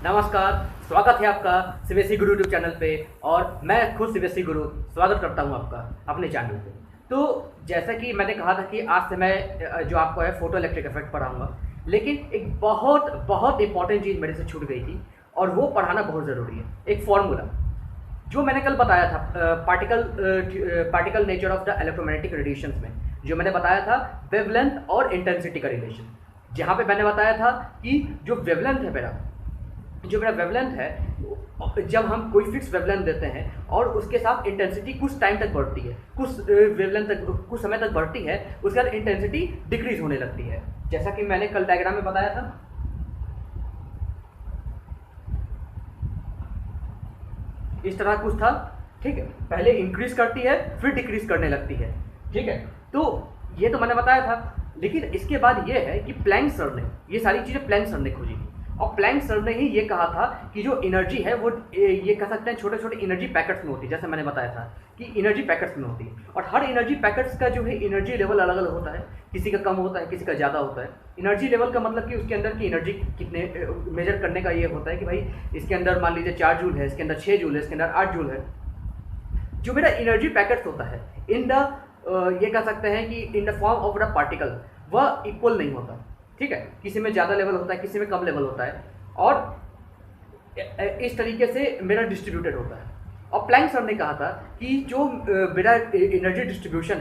नमस्कार। स्वागत है आपका सीबीएसई गुरु यूट्यूब चैनल पे। और मैं खुद सीबीएसई गुरु स्वागत करता हूं आपका अपने चैनल पे। तो जैसा कि मैंने कहा था कि आज से मैं जो आपको है फोटो इलेक्ट्रिक इफेक्ट पढ़ाऊंगा, लेकिन एक बहुत बहुत इंपॉर्टेंट चीज़ मेरे से छूट गई थी और वो पढ़ाना बहुत ज़रूरी है। एक फॉर्मूला जो मैंने कल बताया था particle nature of the electromagnetic radiations में, जो मैंने बताया था वेवलेंथ और इंटेंसिटी का रिलेशन, जहाँ पे मैंने बताया था कि जो मेरा वेवलेंथ है, जब हम कोई फिक्स वेवलेंथ देते हैं और उसके साथ इंटेंसिटी कुछ टाइम तक बढ़ती है, कुछ वेवलेंथ तक कुछ समय तक बढ़ती है, उसके बाद इंटेंसिटी डिक्रीज होने लगती है, जैसा कि मैंने कल डायग्राम में बताया था। इस तरह कुछ था, ठीक है। पहले इंक्रीज करती है फिर डिक्रीज करने लगती है, ठीक है। तो ये तो मैंने बताया था, लेकिन इसके बाद ये है कि प्लैंक सर ने ये सारी चीज़ें प्लैंक सर ने खोजी, और प्लैंक सर ने ही ये कहा था कि जो एनर्जी है वो ये कह सकते हैं छोटे छोटे एनर्जी पैकेट्स में होती है। जैसे मैंने बताया था कि एनर्जी पैकेट्स में होती है, और हर एनर्जी पैकेट्स का जो है एनर्जी लेवल अलग अलग होता है, किसी का कम होता है, किसी का ज़्यादा होता है। एनर्जी लेवल का मतलब कि उसके अंदर की एनर्जी कितने मेजर करने का ये होता है कि भाई इसके अंदर मान लीजिए 4 जूल है, इसके अंदर 6 जूल है, इसके अंदर 8 जूल है। जो मेरा एनर्जी पैकेट्स होता है इन द ये कह सकते हैं कि in the form of the particle, वह इक्वल नहीं होता, ठीक है। किसी में ज़्यादा लेवल होता है, किसी में कम लेवल होता है, और इस तरीके से मेरा डिस्ट्रीब्यूटेड होता है। और प्लैंक सर ने कहा था कि जो मेरा energy distribution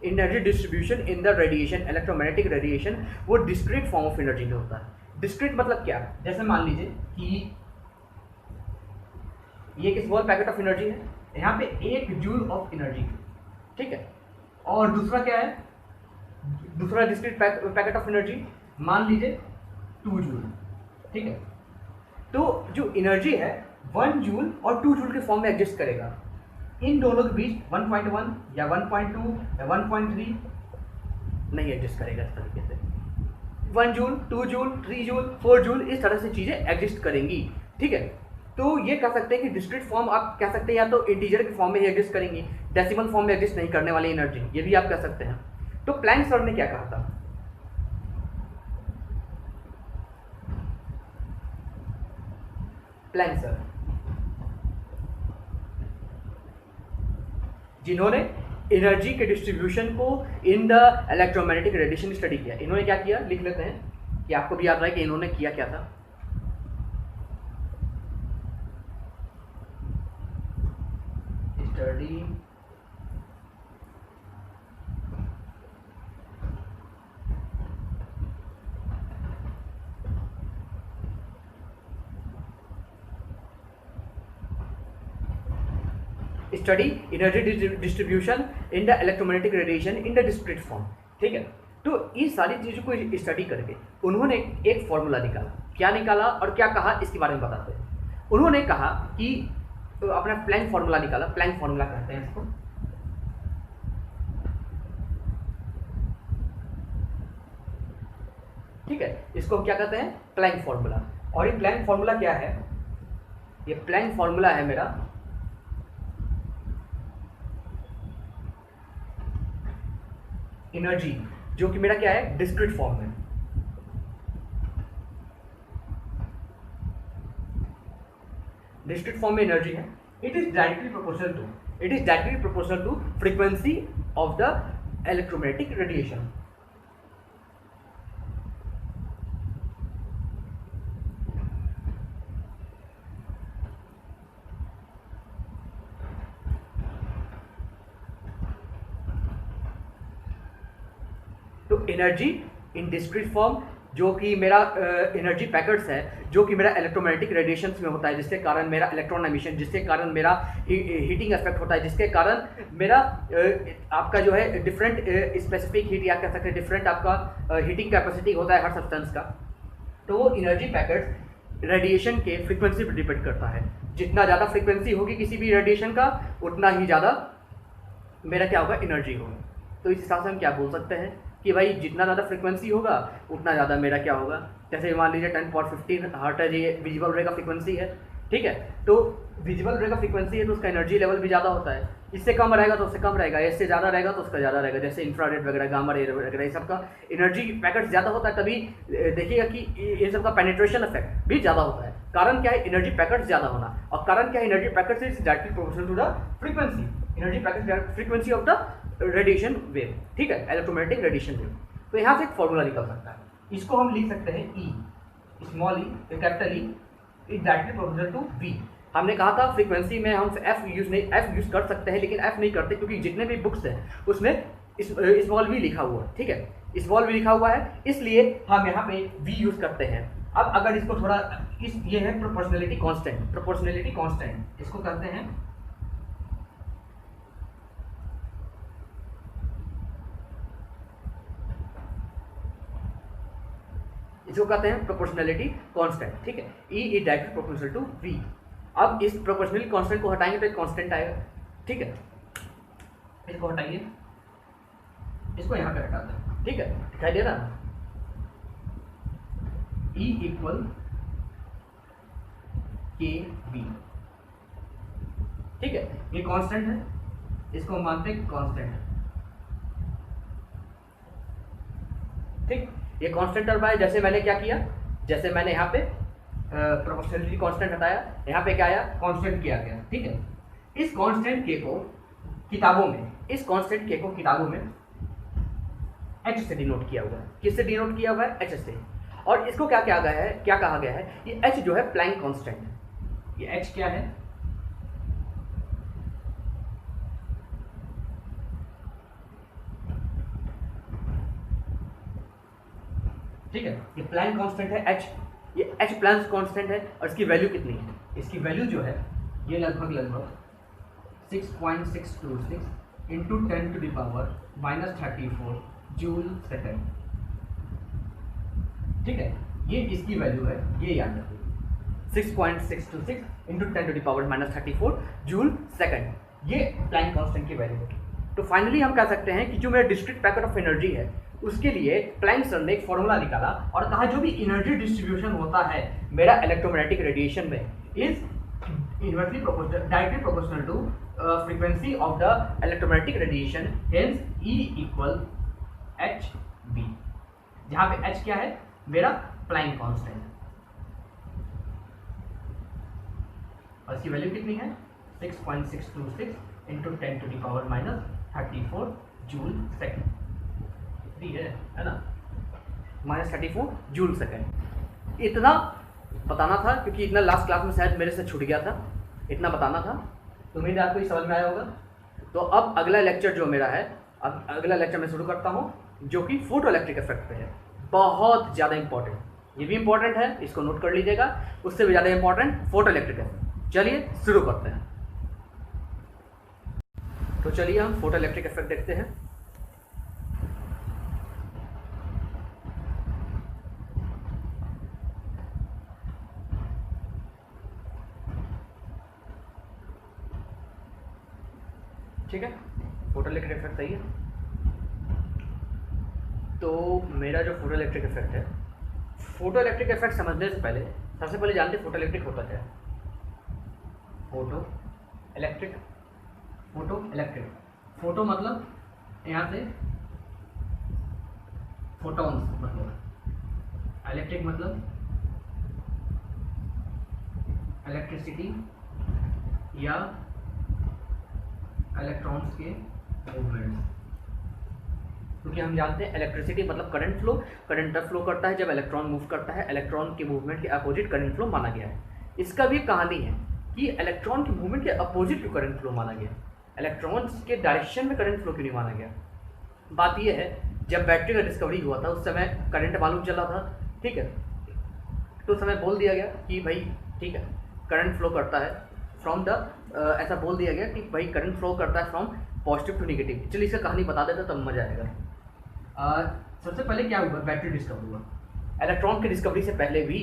in the radiation, electromagnetic radiation, वो डिस्क्रीट फॉर्म ऑफ एनर्जी में होता है। डिस्क्रीट मतलब क्या? जैसे मान लीजिए कि ये एक स्मॉल पैकेट ऑफ एनर्जी है, यहाँ पे 1 जूल ऑफ एनर्जी, ठीक है। और दूसरा क्या है? दूसरा डिस्क्रीट पैकेट ऑफ एनर्जी मान लीजिए 2 जूल, ठीक है। तो जो एनर्जी है 1 जूल और 2 जूल के फॉर्म में एग्जिस्ट करेगा। इन दोनों के बीच 1.1 या 1.2 या 1.3 नहीं एग्जिस्ट करेगा। इस तरीके से 1 जूल, 2 जूल, 3 जूल, 4 जूल, इस तरह से चीज़ें एग्जिस्ट करेंगी, ठीक है। तो ये कह सकते हैं कि डिस्क्रीट फॉर्म आप कह सकते हैं या तो इंटीजर के फॉर्म में ही एग्जिस्ट करेंगी, डेसिमल फॉर्म में एग्जिस्ट नहीं करने वाली एनर्जी, ये भी आप कह सकते हैं। तो प्लैंक सर ने क्या कहा था? प्लैंक सर, जिन्होंने एनर्जी के डिस्ट्रीब्यूशन को in the electromagnetic radiation study किया, इन्होंने क्या किया लिख लेते हैं कि आपको भी याद रहे कि इन्होंने किया क्या था। Study study energy distribution in the electromagnetic radiation in the discrete form, ठीक है। तो ये सारी चीज़ों को स्टडी करके उन्होंने एक फॉर्मूला निकाला। क्या निकाला और क्या कहा, इसके बारे में बताते हैं। उन्होंने कहा कि अपना प्लैंक फॉर्मूला निकाला। प्लैंक फॉर्मूला कहते हैं इसको, ठीक है। इसको हम क्या कहते हैं? Planck formula. और ये प्लैंक फॉर्मूला क्या है? ये प्लैंक फॉर्मूला है मेरा एनर्जी, जो कि मेरा क्या है? डिस्क्रीट फॉर्म में। डिस्क्रीट फॉर्म में एनर्जी है। It is directly proportional to frequency of the electromagnetic radiation. तो एनर्जी इन डिस्क्रीट फॉर्म, जो कि मेरा एनर्जी पैकेट्स है, जो कि मेरा इलेक्ट्रोमैग्नेटिक रेडिएशंस में होता है, जिसके कारण मेरा इलेक्ट्रॉन एमिशन, जिसके कारण मेरा हीटिंग इफेक्ट होता है, जिसके कारण मेरा आपका जो है डिफरेंट स्पेसिफिक हीट, या कह सकते हैं डिफरेंट आपका हीटिंग कैपेसिटी होता है हर सब्सटेंस का। तो वो एनर्जी पैकेट्स रेडिएशन के फ्रीक्वेंसी पर डिपेंड करता है। जितना ज़्यादा फ्रीक्वेंसी होगी किसी भी रेडिएशन का, उतना ही ज़्यादा मेरा क्या होगा? एनर्जी होगा। तो इस हिसाब से हम क्या बोल सकते हैं कि भाई जितना ज़्यादा फ्रीक्वेंसी होगा उतना ज़्यादा मेरा क्या होगा? जैसे मान लीजिए 10 पावर 15 हर्ट्ज ये विजिबल रे का फ्रीक्वेंसी है, ठीक है। तो विजिबल रे का फ्रीक्वेंसी है तो उसका एनर्जी लेवल भी ज़्यादा होता है, इससे कम रहेगा तो उससे कम रहेगा, इससे ज़्यादा रहेगा तो उसका ज़्यादा रहेगा। जैसे इंफ्रारेड वगैरह, गामा रे वगैरह, ये सबका एनर्जी पैकेट ज़्यादा होता है, तभी देखिएगा कि ये सबका पेनिट्रेशन इफेक्ट भी ज़्यादा होता है। कारण क्या है? एनर्जी पैकेट ज़्यादा होना। और कारण क्या है? Energy packet is directly proportional to the frequency, energy packet frequency of the radiation wave, ठीक है, इलेक्ट्रोमैग्नेटिक रेडिएशन वेव। तो यहाँ से एक फॉर्मूला निकल सकता है, इसको हम लिख सकते हैं E, small E, capital E is directly proportional to V. हमने कहा था फ्रीक्वेंसी में हम एफ यूज कर सकते हैं, लेकिन एफ नहीं करते क्योंकि जितने भी बुक्स हैं उसमें स्मॉल वी लिखा हुआ है, ठीक है, स्मॉल वी लिखा हुआ है, इसलिए हम यहाँ पे वी यूज करते हैं। अब अगर इसको थोड़ा ये है प्रोपोर्शनलिटी कांस्टेंट, प्रोपोर्शनलिटी कांस्टेंट इसको कहते हैं, इसको कहते हैं प्रोपोर्शनलिटी कांस्टेंट, ठीक है। E is directly proportional to V. अब इस प्रोपोर्शनलिटी कांस्टेंट को हटाएंगे तो एक कांस्टेंट आएगा, ठीक है, इसको हटाइए, इसको यहाँ पे हटा दें, ठीक है, दिखाई दे रहा है। ई इक्वल के बी, ठीक है, ये कांस्टेंट है, इसको हम मानते हैं कांस्टेंट, ठीक। ये कांस्टेंट टर्म है, जैसे मैंने क्या किया, जैसे मैंने यहाँ पे प्रोपोर्शनलिटी कांस्टेंट हटाया, यहाँ पे क्या आया? कांस्टेंट किया गया, ठीक है। इस कांस्टेंट के को किताबों में, इस कांस्टेंट के को किताबों में एच से डिनोट किया हुआ है। किससे डिनोट किया हुआ है? एच से। और इसको क्या क्या गया है, क्या कहा गया है? ये एच जो है प्लैंक कांस्टेंट, ये एच क्या है? ठीक है, ये प्लैंक कांस्टेंट है एच, ये एच प्लैंक कांस्टेंट है, और इसकी वैल्यू कितनी है? इसकी वैल्यू जो है ये लगभग 6.626 इंटू 10⁻⁻34 जूल सेकेंड, ठीक है, ये इसकी वैल्यू है, ये याद रखिए, 6.626 इंटू 10⁻⁻34 जूल सेकेंड, ये प्लैंक कांस्टेंट की वैल्यू है। तो फाइनली हम कह सकते हैं कि जो मेरा डिस्क्रीट पैकेट ऑफ एनर्जी है उसके लिए प्लैंक सर ने एक फॉर्मूला निकाला और कहा जो भी एनर्जी डिस्ट्रीब्यूशन होता है मेरा इलेक्ट्रोमैग्नेटिक रेडिएशन में is inversely proportional, directly proportional to frequency of the electromagnetic radiation, hence E equal H B, जहां पे एच क्या है? मेरा प्लैंक कांस्टेंट, और इसकी वैल्यू कितनी है? 6.626 इंटू 10⁻⁻34 जूल सेकेंड, है ना, -34 जूल सेकेंड। इतना बताना था क्योंकि इतना लास्ट क्लास में शायद मेरे से छूट गया था, इतना बताना था। तो उम्मीद है आपको ये समझ में आया होगा। तो अब अगला लेक्चर जो मेरा है, अब अगला लेक्चर मैं शुरू करता हूँ जो कि फोटो इलेक्ट्रिक इफेक्ट पे है, बहुत ज़्यादा इंपॉर्टेंट, ये भी इंपॉर्टेंट है, इसको नोट कर लीजिएगा। उससे भी ज़्यादा इंपॉर्टेंट फोटो इलेक्ट्रिक इफेक्ट। चलिए शुरू करते हैं। तो चलिए हम फोटो इलेक्ट्रिक इफेक्ट देखते हैं। ठीक है, फोटो इलेक्ट्रिक इफेक्ट सही है। तो मेरा जो फोटो इलेक्ट्रिक इफेक्ट है, फोटो इलेक्ट्रिक इफेक्ट समझने से पहले सबसे पहले जानते फोटो इलेक्ट्रिक होता क्या है? Photo electric, photo electric, photo मतलब यहाँ से फोटॉन्स, मतलब इलेक्ट्रिक मतलब इलेक्ट्रिसिटी या इलेक्ट्रॉन्स के मूवमेंट्स, क्योंकि हम जानते हैं इलेक्ट्रिसिटी मतलब करंट फ्लो, करंट तब फ्लो करता है जब इलेक्ट्रॉन मूव करता है, इलेक्ट्रॉन के मूवमेंट के अपोजिट करंट फ्लो माना गया है। इसका भी कहानी है कि इलेक्ट्रॉन के मूवमेंट के अपोजिट क्यों करंट फ्लो माना गया, इलेक्ट्रॉन्स के डायरेक्शन में करंट फ्लो क्यों नहीं माना गया। बात यह है जब बैटरी का डिस्कवरी हुआ था उस समय करंट मालूम चला था, ठीक है, तो उस समय बोल दिया गया कि भाई ठीक है करंट फ्लो करता है फ्रॉम द ऐसा बोल दिया गया कि भाई करंट फ्लो करता है फ्रॉम पॉजिटिव टू नेगेटिव। चलिए इसका कहानी बता देता तब मजा आएगा। सबसे पहले क्या हुआ, बैटरी डिस्कवर हुआ। इलेक्ट्रॉन की डिस्कवरी से पहले भी,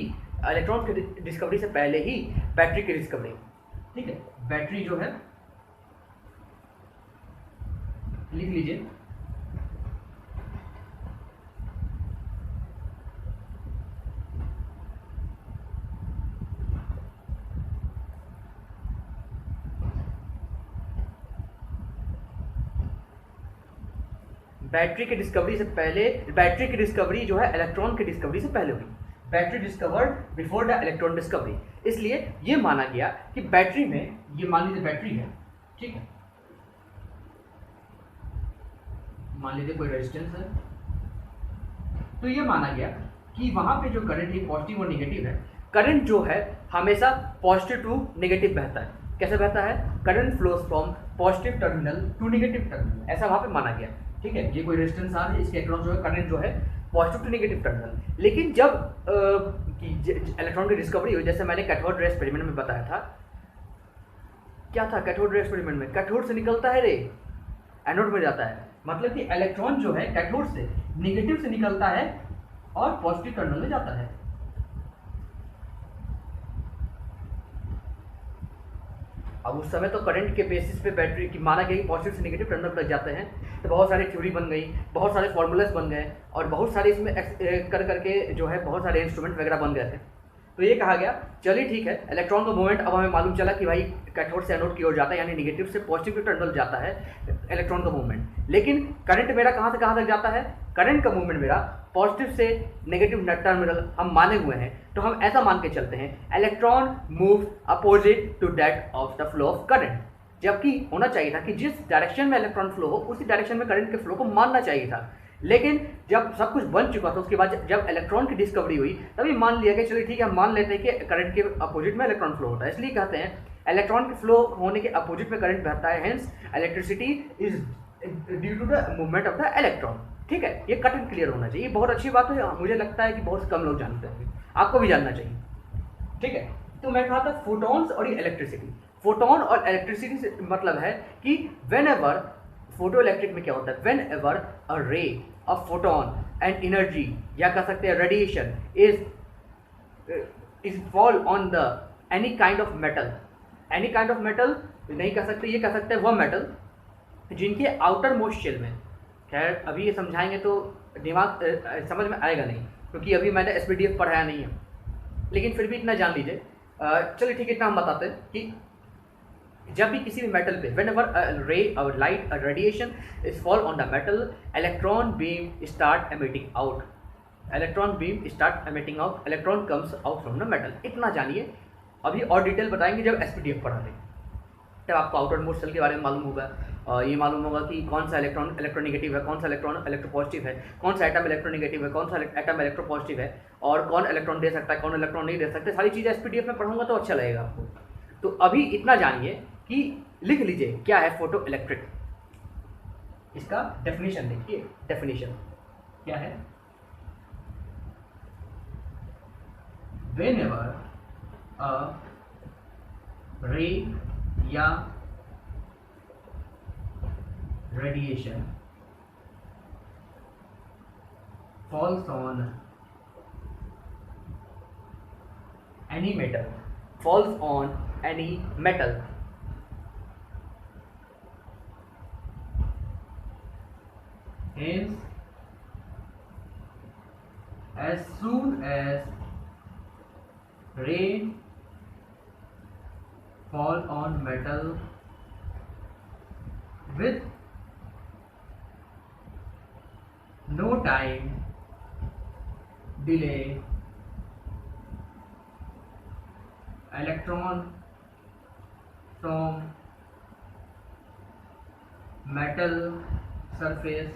इलेक्ट्रॉन की डिस्कवरी से पहले ही बैटरी की डिस्कवरी, ठीक है, बैटरी जो है लिख लीजिए, बैटरी की डिस्कवरी से पहले, बैटरी की डिस्कवरी जो है इलेक्ट्रॉन की डिस्कवरी से पहले हुई। Battery discovered before the electron discovery. इसलिए ये माना गया कि बैटरी में, ये मान लीजिए बैटरी है, ठीक है, मान लीजिए कोई रेजिस्टेंस है, तो ये माना गया कि वहां पे जो करंट है पॉजिटिव और नेगेटिव है। करंट जो है हमेशा पॉजिटिव टू नेगेटिव बहता है। कैसे बहता है? Current flows from positive terminal to negative terminal, ऐसा वहां पे माना गया, ठीक है। ये कोई रेजिस्टेंस आर है, इसके अक्रॉस जो है करंट जो है पॉजिटिव टू नेगेटिव टर्मिनल। लेकिन जब इलेक्ट्रॉन की डिस्कवरी हुई, जैसे मैंने कैथोड रे एक्सपेरिमेंट में बताया था, क्या था कैथोड रे एक्सपेरिमेंट में? कैथोड से निकलता है रे, एनोड में जाता है, मतलब कि इलेक्ट्रॉन जो है कैथोड से नेगेटिव से निकलता है और पॉजिटिव टर्मिनल में जाता है। अब उस समय तो करंट के बेसिस पे बैटरी की माना गया कि पॉजिटिव से नेगेटिव टर्मिनल तक जाते हैं, तो बहुत सारी थ्योरी बन गई, बहुत सारे फॉर्मूलाज बन गए और बहुत सारे इसमें कर करके जो है बहुत सारे इंस्ट्रूमेंट वगैरह बन गए थे। तो ये कहा गया चलिए ठीक है, इलेक्ट्रॉन का मूवमेंट अब हमें मालूम चला कि भाई कैथोड से एनोड की ओर जाता है, यानी नेगेटिव से पॉजिटिव टर्मिनल जाता है इलेक्ट्रॉन का मूवमेंट। लेकिन करंट मेरा कहाँ से कहाँ तक जाता है? करंट का मूवमेंट मेरा पॉजिटिव से नेगेटिव टर्मिनल हम माने हुए हैं, तो हम ऐसा मान के चलते हैं electron move opposite to that of the flow of current. जबकि होना चाहिए था कि जिस डायरेक्शन में इलेक्ट्रॉन फ्लो हो उसी डायरेक्शन में करंट के फ्लो को मानना चाहिए था। लेकिन जब सब कुछ बन चुका था उसके बाद जब इलेक्ट्रॉन की डिस्कवरी हुई तभी मान लिया कि चलिए ठीक है, हम मान लेते हैं कि करंट के अपोजिट में इलेक्ट्रॉन फ्लो होता है। इसलिए कहते हैं इलेक्ट्रॉन के फ्लो होने के अपोजिट में करंट बहता है, hence electricity is due to the movement of the electron. ठीक है, ये कट एंड क्लियर होना चाहिए, बहुत अच्छी बात है, मुझे लगता है कि बहुत कम लोग जानते होंगे, आपको भी जानना चाहिए। ठीक है, तो मैं कहा था फोटॉन्स और ये इलेक्ट्रिसिटी। फोटोन और इलेक्ट्रिसिटी से मतलब है कि वेन एवर फोटो इलेक्ट्रिक में क्या होता है, when ever a ray of photon and energy या कह सकते हैं radiation is fall on the any kind of metal. Any kind of metal नहीं कह सकते, ये कह सकते हैं वह मेटल जिनके आउटर मोस्ट शेल में, खैर अभी ये समझाएंगे तो दिमाग समझ में आएगा नहीं, क्योंकि अभी मैंने एसपीडीएफ पढ़ाया नहीं है, लेकिन फिर भी इतना जान लीजिए। चलिए ठीक है, इतना हम बताते हैं कि जब भी किसी भी मेटल पे वेन एवर रे और light radiation is fall on the metal, electron beam start emitting out, electron beam start emitting out, electron comes out from the metal. इतना जानिए, अभी और डिटेल बताएंगे जब एसपीडीएफ पढ़ा लेंगे, तब आपको आउटर मोस्ट सेल के बारे में मालूम होगा। ये मालूम होगा कि कौन सा इलेक्ट्रॉन इलेक्ट्रोनेगेटिव है, कौन सा इलेक्ट्रॉन इलेक्ट्रोपॉजिटिव है, कौन सा एटम इलेक्ट्रोनेगेटिव है, कौन सा एटम इलेक्ट्रोपॉजिटिव है, और कौन इलेक्ट्रॉन दे सकता है, कौन इलेक्ट्रॉन नहीं दे सकते। सारी चीज़ें एसपीडीएफ में पढ़ूंगा तो अच्छा लगेगा आपको। तो अभी इतना जानिए कि लिख लीजिए क्या है फोटो इलेक्ट्रिक, इसका डेफिनेशन देखिए। डेफिनेशन क्या है? व्हेनेवर अ रे या radiation falls on any metal, falls on any metal, hence as soon as rain fall on metal with no time delay, electron from metal surface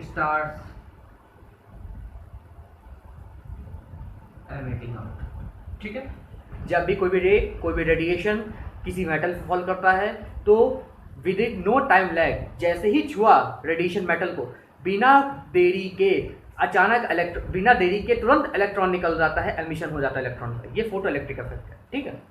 starts emitting out। ठीक है, जब भी कोई भी रे, कोई भी रेडिएशन किसी मेटल पे फॉल करता है तो within no time lag, जैसे ही छुआ रेडिएशन मेटल को, बिना देरी के अचानक बिना देरी के तुरंत इलेक्ट्रॉन निकल जाता है, एमिशन हो जाता है इलेक्ट्रॉन का। ये फोटो इलेक्ट्रिक इफेक्ट है। ठीक है,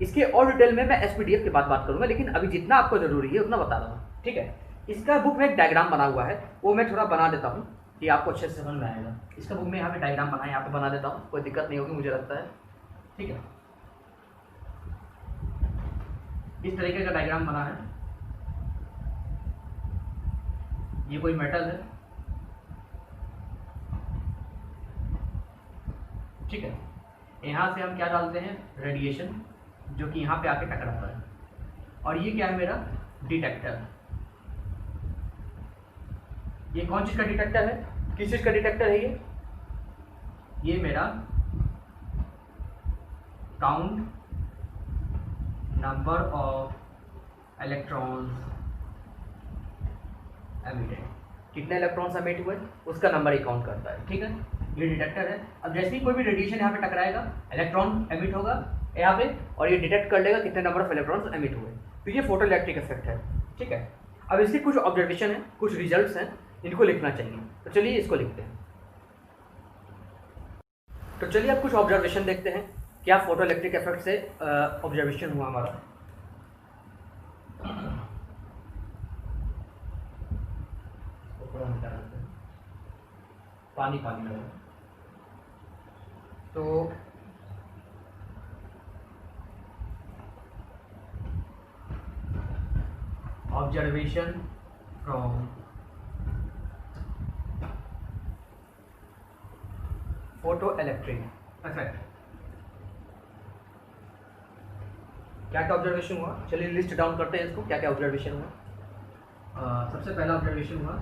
इसके और डिटेल में मैं एसपीडीएफ के बाद बात करूंगा, लेकिन अभी जितना आपको जरूरी है उतना बता रहा हूँ। ठीक है, इसका बुक में एक डायग्राम बना हुआ है, वो मैं थोड़ा बना देता हूँ कि आपको अच्छे से समझ में आएगा। इसका बुक में यहाँ पे डायग्राम बना है, यहाँ पे बना देता हूँ, कोई दिक्कत नहीं होगी मुझे लगता है। ठीक है, इस तरीके का डायग्राम बना है। ये कोई मेटल है, ठीक है, यहाँ से हम क्या डालते हैं, रेडिएशन, जो कि यहाँ पे आके टकराता है, और ये क्या है मेरा डिटेक्टर। ये कौन चीज़ का डिटेक्टर है, किस चीज़ का डिटेक्टर है ये मेरा count number of electrons emitted, कितने इलेक्ट्रॉन्स एमिट हुए उसका नंबर ही काउंट करता है, ठीक है। ये डिटेक्टर है। अब जैसे ही कोई भी रेडिएशन यहाँ पे टकराएगा, इलेक्ट्रॉन एमिट होगा यहाँ पे, और ये डिटेक्ट कर लेगा कितने नंबर ऑफ इलेक्ट्रॉन्स एमिट हुए। तो ये फोटो इलेक्ट्रिक इफेक्ट है, ठीक है। अब इसके कुछ ऑब्जर्वेशन है, कुछ रिजल्ट्स हैं, इनको लिखना चाहिए। तो चलिए इसको लिखते हैं। तो चलिए अब कुछ ऑब्जर्वेशन देखते हैं, क्या फोटो इलेक्ट्रिक इफेक्ट से ऑब्जर्वेशन हुआ हमारा। पानी पानी लगा। तो observation from photo electric effect, क्या क्या ऑब्जर्वेशन हुआ, चलिए लिस्ट डाउन करते हैं इसको, क्या क्या ऑब्जर्वेशन हुआ। सबसे पहला ऑब्जर्वेशन हुआ,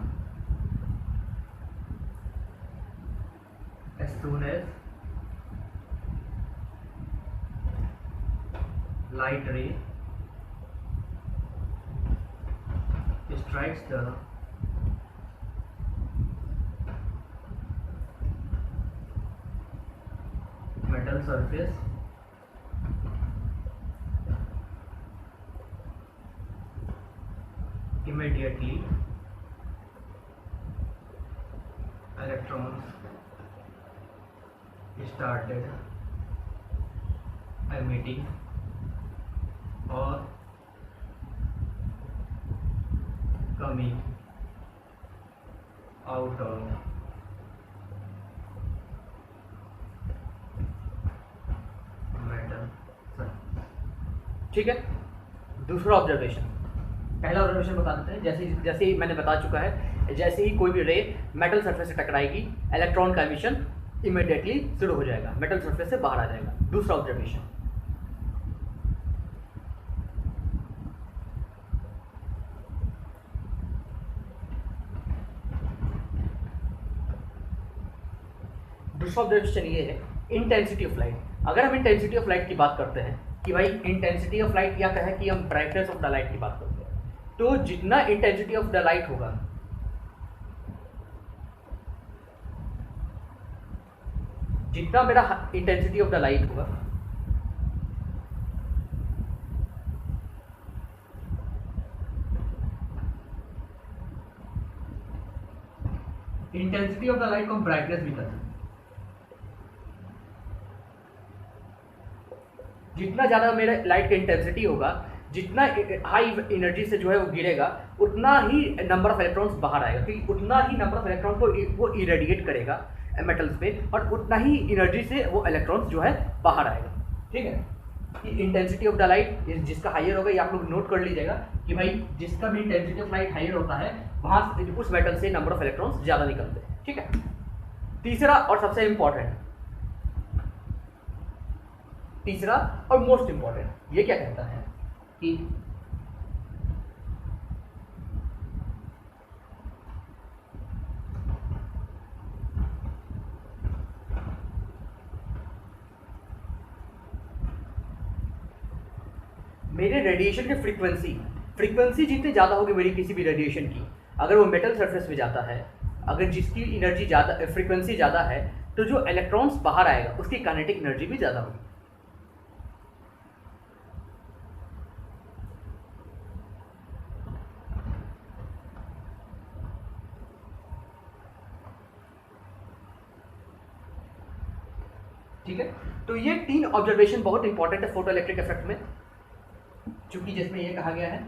as soon as light ray strikes the metal surface, immediately electrons started emitting or coming out of metal, ठीक है। दूसरा ऑब्जर्वेशन, पहला ऑब्जर्वेशन बता देते हैं। जैसे ही मैंने बता चुका है, जैसे ही कोई भी रे मेटल सरफेस से टकराएगी, इलेक्ट्रॉन का एमिशन इमीडिएटली शुरू हो जाएगा, मेटल सरफेस से बाहर आ जाएगा। दूसरा ऑब्जर्वेशन, दूसरा ऑब्जर्वेशन ये है इंटेंसिटी ऑफ लाइट। अगर हम इंटेंसिटी ऑफ लाइट की बात करते हैं कि भाई इंटेंसिटी ऑफ लाइट या कहें कि हम ब्राइटनेस ऑफ द लाइट की बात करते हैं, तो जितना इंटेंसिटी ऑफ द लाइट होगा, जितना मेरा इंटेंसिटी ऑफ द लाइट होगा, इंटेंसिटी ऑफ द लाइट को हम ब्राइटनेस भी करते हैं। जितना ज़्यादा मेरा लाइट का इंटेंसिटी होगा, जितना हाई एनर्जी से जो है वो गिरेगा, उतना ही नंबर ऑफ इलेक्ट्रॉन्स बाहर आएगा, क्योंकि उतना ही नंबर ऑफ इलेक्ट्रॉन को वो इरेडिएट करेगा मेटल्स पे, और उतना ही एनर्जी से वो इलेक्ट्रॉन्स जो है बाहर आएगा, ठीक है। इंटेंसिटी ऑफ द लाइट जिसका हायर होगा, ये आप लोग नोट कर लीजिएगा कि भाई जिसका भी इंटेंसिटी ऑफ लाइट हायर होता है, वहाँ उस मेटल से नंबर ऑफ इलेक्ट्रॉन्स ज़्यादा निकलते हैं, ठीक है। तीसरा और सबसे इम्पॉर्टेंट, तीसरा और मोस्ट इंपॉर्टेंट, ये क्या कहता है कि मेरे रेडिएशन की फ्रीक्वेंसी जितनी ज़्यादा होगी मेरी किसी भी रेडिएशन की, अगर वो मेटल सरफेस पे जाता है, अगर जिसकी एनर्जी ज़्यादा, फ्रीक्वेंसी ज़्यादा है, तो जो इलेक्ट्रॉन्स बाहर आएगा उसकी काइनेटिक एनर्जी भी ज़्यादा होगी। ठीक है, तो ये तीन ऑब्जर्वेशन बहुत इंपॉर्टेंट है फोटो इलेक्ट्रिक इफेक्ट में, क्योंकि जिसमें ये कहा गया है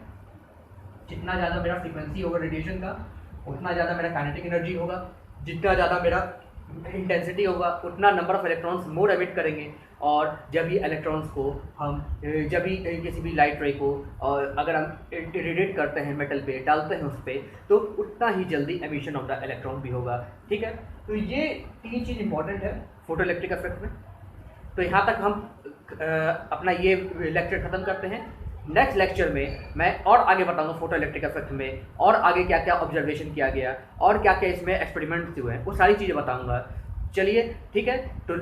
जितना ज़्यादा मेरा फ्रीक्वेंसी होगा रेडिएशन का, उतना ज़्यादा मेरा काइनेटिक एनर्जी होगा, जितना ज़्यादा मेरा इंटेंसिटी होगा, उतना number of electrons more emit करेंगे, और जब भी इलेक्ट्रॉन्स को हम जब भी किसी भी लाइट रे को और अगर हम रेडिएट करते हैं मेटल पे, डालते हैं उस पर, तो उतना ही जल्दी एमिशन ऑफ द इलेक्ट्रॉन भी होगा, ठीक है। तो ये तीन चीज़ इंपॉर्टेंट है फोटो इलेक्ट्रिक इफेक्ट में। तो यहाँ तक हम अपना ये लेक्चर ख़त्म करते हैं। नेक्स्ट लेक्चर में मैं और आगे बताऊंगा फोटो इलेक्ट्रिक इफेक्ट में, और आगे क्या क्या ऑब्जर्वेशन किया गया और क्या क्या इसमें एक्सपेरिमेंट्स हुए हैं, वो सारी चीज़ें बताऊंगा। चलिए ठीक है, तो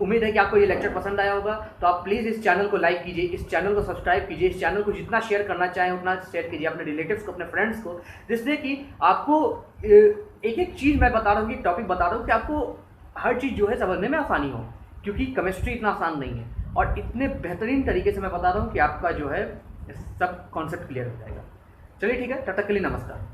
उम्मीद है कि आपको ये लेक्चर पसंद आया होगा। तो आप प्लीज़ इस चैनल को लाइक कीजिए, इस चैनल को सब्सक्राइब कीजिए, इस चैनल को जितना शेयर करना चाहें उतना शेयर कीजिए अपने रिलेटिव्स को, अपने फ्रेंड्स को, जिससे कि आपको एक एक चीज़ मैं बता रहा हूँ, कि टॉपिक बता रहा हूँ कि आपको हर चीज़ जो है समझने में आसानी हो, क्योंकि केमिस्ट्री इतना आसान नहीं है, और इतने बेहतरीन तरीके से मैं बता रहा हूँ कि आपका जो है सब कॉन्सेप्ट क्लियर हो जाएगा। चलिए ठीक है, तब तक के लिए नमस्कार।